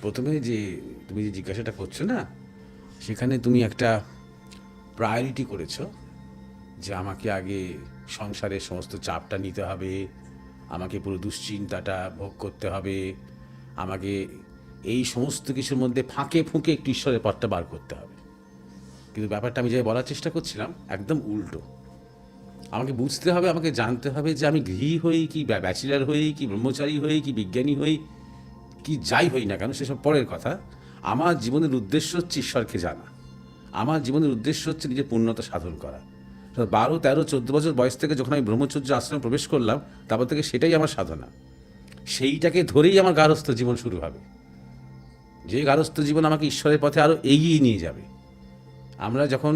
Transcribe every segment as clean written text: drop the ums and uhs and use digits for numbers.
প্রথমে যে তুমি যে জিজ্ঞাসাটা করছো না, সেখানে তুমি একটা প্রায়োরিটি করেছো যে আমাকে আগে সংসারের সমস্ত চাপটা নিতে হবে, আমাকে পুরো দুশ্চিন্তাটা ভোগ করতে হবে, আমাকে এই সমস্ত কিছুর মধ্যে ফাঁকে ফুঁকে একটু ঈশ্বরের পথটা বার করতে হবে। কিন্তু ব্যাপারটা আমি যে বলার চেষ্টা করছিলাম একদম উল্টো। আমাকে বুঝতে হবে, আমাকে জানতে হবে যে আমি গৃহী হই কি ব্যাচেলার হই কি ব্রহ্মচারী হই কি বিজ্ঞানী হই কি যাই হই না কেন, সেসব পরের কথা। আমার জীবনের উদ্দেশ্য হচ্ছে ঈশ্বরকে জানা। আমার জীবনের উদ্দেশ্য হচ্ছে নিজের পূর্ণতা সাধন করা। 12, 13, 14 বছর বয়স থেকে যখন আমি ব্রহ্মচর্য আশ্রমে প্রবেশ করলাম, তারপর থেকে সেটাই আমার সাধনা। সেইটাকে ধরেই আমার গারস্থ জীবন শুরু হবে, যে গারস্থ জীবন আমাকে ঈশ্বরের পথে আরও এগিয়ে নিয়ে যাবে। আমরা যখন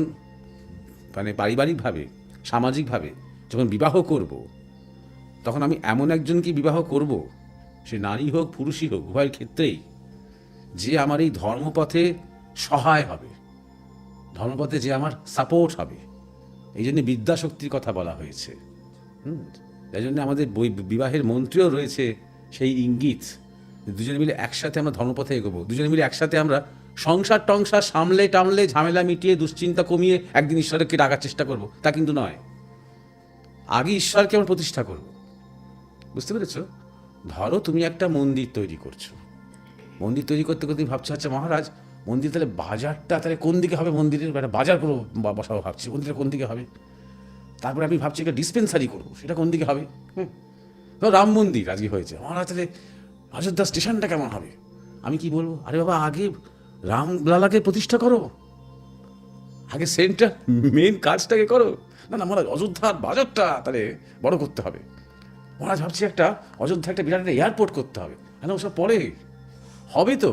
পারিবারিকভাবে সামাজিকভাবে যখন বিবাহ করব, তখন আমি এমন একজনকে বিবাহ করব, সে নারী হোক পুরুষই হোক উভয়ের ক্ষেত্রেই, যে আমার এই ধর্মপথে সহায় হবে, ধর্মপথে যে আমার সাপোর্ট হবে। এই জন্য বিদ্যাশক্তির কথা বলা হয়েছে। তাই জন্য আমাদের বিবাহের মন্ত্রেও রয়েছে সেই ইঙ্গিত, দুজনে মিলে একসাথে আমরা ধর্মপথে এগোবো, দুজনে মিলে একসাথে আমরা সংসার টংসার সামলে টামলে ঝামেলা মিটিয়ে দুশ্চিন্তা কমিয়ে একদিন ঈশ্বরকে ডাকার চেষ্টা করব, তা কিন্তু নয়। আগে ঈশ্বরকে আমরা প্রতিষ্ঠা করব। বুঝতে পেরেছ? ধরো তুমি একটা মন্দির তৈরি করছো, মন্দির তৈরি করতে করতে ভাবছো আচ্ছা মহারাজ, মন্দির তাহলে বাজারটা তাহলে কোন দিকে হবে, মন্দিরের একটা বাজার করবো বসাবো ভাবছি, মন্দিরটা কোন দিকে হবে। তারপরে আমি ভাবছি একটা ডিসপেন্সারি করবো, সেটা কোন দিকে হবে। রাম মন্দির আজকে হয়েছে, মহারাজ তাহলে অযোধ্যা স্টেশনটা কেমন হবে। আমি কি বলবো, আরে বাবা আগে রামলালাকে প্রতিষ্ঠা করো, আগে সেন্টার মেন কাজটাকে করো। না না মহারাজ অযোধ্যার বাজারটা তাহলে বড় করতে হবে। মহারাজ ভাবছি একটা অযোধ্যা একটা বিরাট একটা এয়ারপোর্ট করতে হবে। হ্যাঁ ওসব পরে হবে, তো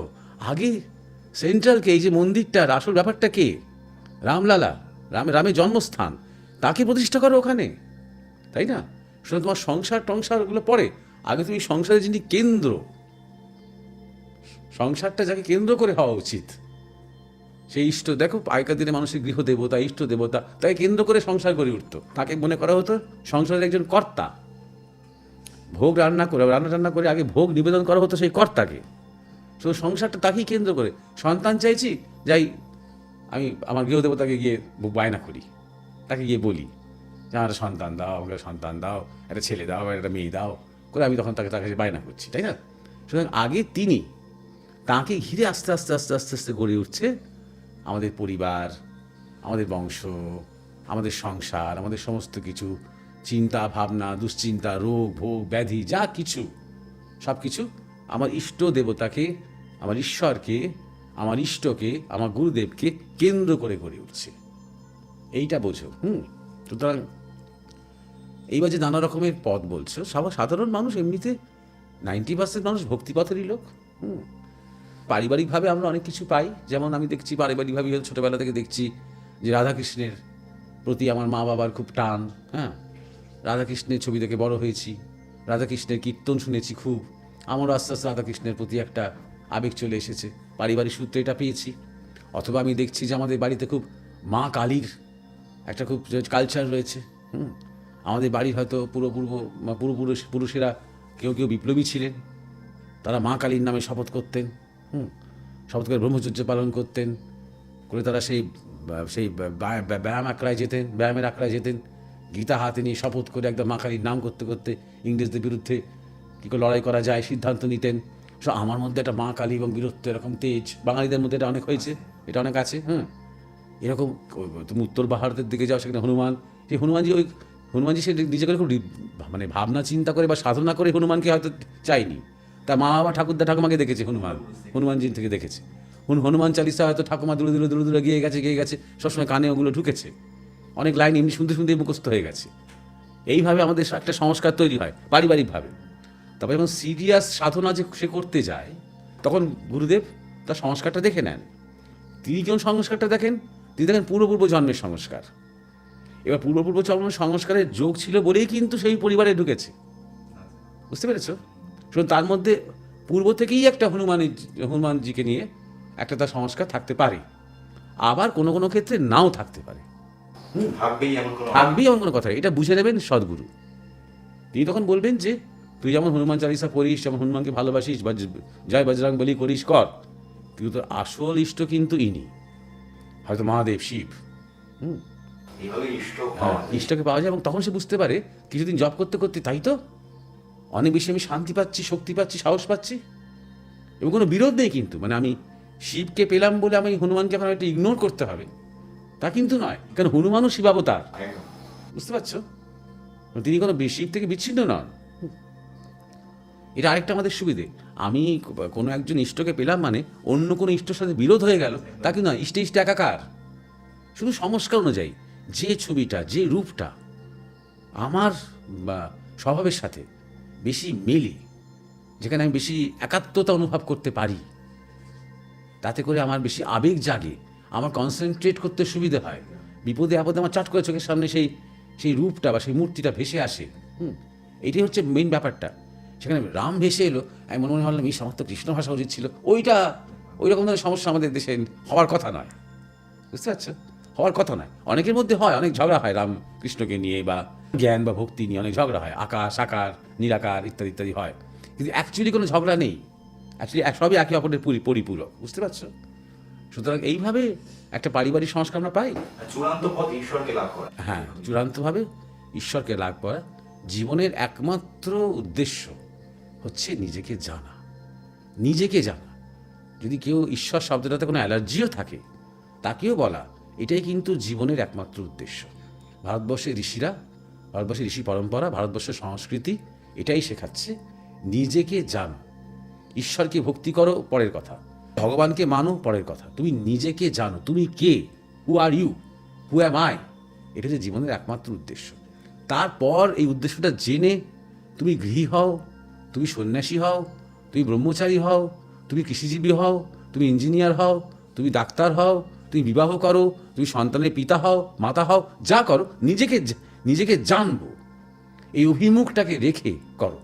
আগে সেন্ট্রালকে, এই যে মন্দিরটার আসল ব্যাপারটা কে, রামলালা, রামের জন্মস্থান, তাকে প্রতিষ্ঠা করো ওখানে, তাই না? শুধু তোমার সংসার টংসারগুলো পরে, আগে তুমি সংসারের যিনি কেন্দ্র, সংসারটা যাকে কেন্দ্র করে হওয়া উচিত, সেই ইষ্ট, দেখো আগেকার দিনে মানুষের গৃহ দেবতা ইষ্ট দেবতা তাকে কেন্দ্র করে সংসার গড়ে উঠতো, তাকে মনে করা হতো সংসারের একজন কর্তা। ভোগ রান্না করে আগে ভোগ নিবেদন করা হতো সেই কর্তাকে। শুধু সংসারটা তাকেই কেন্দ্র করে, সন্তান চাইছি যাই আমি আমার গৃহদেবতাকে গিয়ে বায়না করি, তাকে গিয়ে বলি যে আমার সন্তান দাও, আমাকে সন্তান দাও, একটা ছেলে দাও, একটা মেয়ে দাও করে আমি তখন তাকে বায়না করছি, তাই না? সুতরাং আগে তিনি, তাকে ঘিরে আস্তে আস্তে আস্তে আস্তে আস্তে গড়ে উঠছে আমাদের পরিবার, আমাদের বংশ, আমাদের সংসার, আমাদের সমস্ত কিছু চিন্তা ভাবনা, দুশ্চিন্তা, রোগ ভোগ ব্যাধি যা কিছু, সব কিছু আমার ইষ্ট দেবতাকে, আমার ঈশ্বরকে, আমার ইষ্টকে, আমার গুরুদেবকে কেন্দ্র করে গড়ে উঠছে। এইটা বোঝো। সুতরাং এইবার যে নানা রকমের পথ বলছো, সাধারণ মানুষ এমনিতে 90% মানুষ ভক্তিপথেরই লোক। পারিবারিকভাবে আমরা অনেক কিছু পাই, যেমন আমি দেখছি পারিবারিকভাবে ছোটোবেলা থেকে দেখছি যে রাধাকৃষ্ণের প্রতি আমার মা বাবার খুব টান। রাধাকৃষ্ণের ছবি দেখে বড় হয়েছি, রাধাকৃষ্ণের কীর্তন শুনেছি খুব, আমারও আস্তে আস্তে রাধাকৃষ্ণের প্রতি একটা আবেগ চলে এসেছে, পারিবারিক সূত্রে এটা পেয়েছি। অথবা আমি দেখছি যে আমাদের বাড়িতে খুব মা কালীর একটা খুব কালচার রয়েছে। আমাদের বাড়ির হয়তো পুরুষেরা কেউ কেউ বিপ্লবী ছিলেন, তারা মা কালীর নামে শপথ করতেন, শপথ করে ব্রহ্মচর্য পালন করতেন, করে তারা সেই ব্যায়ামের আখড়ায় যেতেন, গীতা হাতে নিয়ে শপথ করে একদম মা কালীর নাম করতে করতে ইংরেজদের বিরুদ্ধে কী করে লড়াই করা যায় সিদ্ধান্ত নিতেন। আমার মধ্যে একটা মা কালী এবং বীরত্ব এরকম তেজ, বাঙালিদের মধ্যে এটা অনেক হয়েছে, এটা অনেক আছে। এরকম তুমি উত্তর ভারতের দিকে যাও, সেখানে হনুমানজি সে নিজে করে খুব ভাবনা চিন্তা করে বা সাধনা করে হনুমানকে হয়তো চাইনি, তার মা বাবা ঠাকুরদা ঠাকুমাকে দেখেছে, হনুমানজি থেকে দেখেছে। হনুমান চালিসা হয়তো ঠাকুমা দূরে দূরে দূরে দূরে গিয়ে গেছে, সবসময় কানে ওগুলো ঢুকেছে, অনেক লাইন এমনি শুনতে শুনতে মুখস্থ হয়ে গেছে। এইভাবে আমাদের একটা সংস্কার তৈরি হয় পারিবারিকভাবে। তবে যখন সিরিয়াস সাধনা যে সে করতে যায়, তখন গুরুদেব তার সংস্কারটা দেখে নেন। তিনি কেমন সংস্কারটা দেখেন? তিনি দেখেন পূর্বপূর্ব জন্মের সংস্কার। এবার পূর্বপূর্ব জন্মের সংস্কারের যোগ ছিল বলেই কিন্তু সেই পরিবারে ঢুকেছে। বুঝতে পেরেছ? শুধু তার মধ্যে পূর্ব থেকেই একটা হনুমানজিকে নিয়ে একটা তার সংস্কার থাকতে পারে, আবার কোনো কোনো ক্ষেত্রে নাও থাকতে পারে। থাকবেই এমন কোনো কথা, এটা বুঝে নেবেন সদ্গুরু। তিনি তখন বলবেন যে তুই যেমন হনুমান চালিসা পড়িস, যেমন হনুমানকে ভালোবাসিস, বা জয় বজরং বলি করিস কর, কিন্তু তোর আসল ইষ্ট কিন্তু ইনি, হয়তো মহাদেব শিব। ইষ্টকে পাওয়া যায়, এবং তখন সে বুঝতে পারে কিছুদিন জব করতে করতে, তাই তো অনেক বেশি আমি শান্তি পাচ্ছি, শক্তি পাচ্ছি, সাহস পাচ্ছি, এবং কোনো বিরোধ নেই কিন্তু, মানে আমি শিবকে পেলাম বলে আমি হনুমানকে এখন একটা ইগনোর করতে হবে তা কিন্তু নয়, কারণ হনুমানও শিবাবতার, বুঝতে পারছো? তিনি কোনো শিব থেকে বিচ্ছিন্ন নন। এটা আরেকটা আমাদের সুবিধে, আমি কোনো একজন ইষ্টকে পেলাম মানে অন্য কোনো ইষ্টর সাথে বিরোধ হয়ে গেল তা কিন্তু নয়, ইষ্টে ইষ্টে একাকার। শুধু সংস্কার অনুযায়ী যে ছবিটা, যে রূপটা আমার বা স্বভাবের সাথে বেশি মেলে, যেখানে আমি বেশি একাত্মতা অনুভব করতে পারি, তাতে করে আমার বেশি আবেগ জাগে, আমার কনসেন্ট্রেট করতে সুবিধে হয়, বিপদে আপদে আমার চাট করে চোখের সামনে সেই রূপটা বা সেই মূর্তিটা ভেসে আসে। এটাই হচ্ছে মেইন ব্যাপারটা। সেখানে রাম ভেসে এলো, আমি মনে হলাম এই সমস্ত কৃষ্ণ ভাষা উচিত ছিল, ওই রকম ধরনের সমস্যা আমাদের দেশে হওয়ার কথা নয়, বুঝতে পারছো? হওয়ার কথা নয়। অনেকের মধ্যে হয়, অনেক ঝগড়া হয় রাম কৃষ্ণকে নিয়ে, বা জ্ঞান বা ভক্তি নিয়ে অনেক ঝগড়া হয়, আকাশ আকার নিরাকার ইত্যাদি ইত্যাদি হয়, কিন্তু অ্যাকচুয়ালি কোনো ঝগড়া নেই, অ্যাকচুয়ালি সবই একে অপরের পরিপূরক, বুঝতে পারছো? সুতরাং এইভাবে একটা পারিবারিক সংস্কার আমরা পাই। চূড়ান্ত পথ ঈশ্বরকে লাভ করা। হ্যাঁ, চূড়ান্তভাবে ঈশ্বরকে লাভ করা। জীবনের একমাত্র উদ্দেশ্য হচ্ছে নিজেকে জানা, নিজেকে জানা। যদি কেউ ঈশ্বর শব্দটাতে কোনো অ্যালার্জিও থাকে, তাকেও বলা, এটাই কিন্তু জীবনের একমাত্র উদ্দেশ্য। ভারতবর্ষের ঋষিরা, ভারতবর্ষের ঋষি পরম্পরা, ভারতবর্ষের সংস্কৃতি এটাই শেখাচ্ছে, নিজেকে জানো। ঈশ্বরকে ভক্তি করো পরের কথা, ভগবানকে মানো পরের কথা, তুমি নিজেকে জানো, তুমি কে, হু are you, who am I, এটা হচ্ছে জীবনের একমাত্র উদ্দেশ্য। তারপর এই উদ্দেশ্যটা জেনে তুমি গৃহী হও, তুমি সন্ন্যাসী হও, তুমি ব্রহ্মচারী হও, তুমি কৃষিজীবী হও, তুমি ইঞ্জিনিয়ার হও, তুমি ডাক্তার হও, তুমি বিবাহ করো, তুমি সন্তানের পিতা হও, মাতা হও, যা করো নিজেকে জানবো, এই অভিমুখটাকে রেখে করো।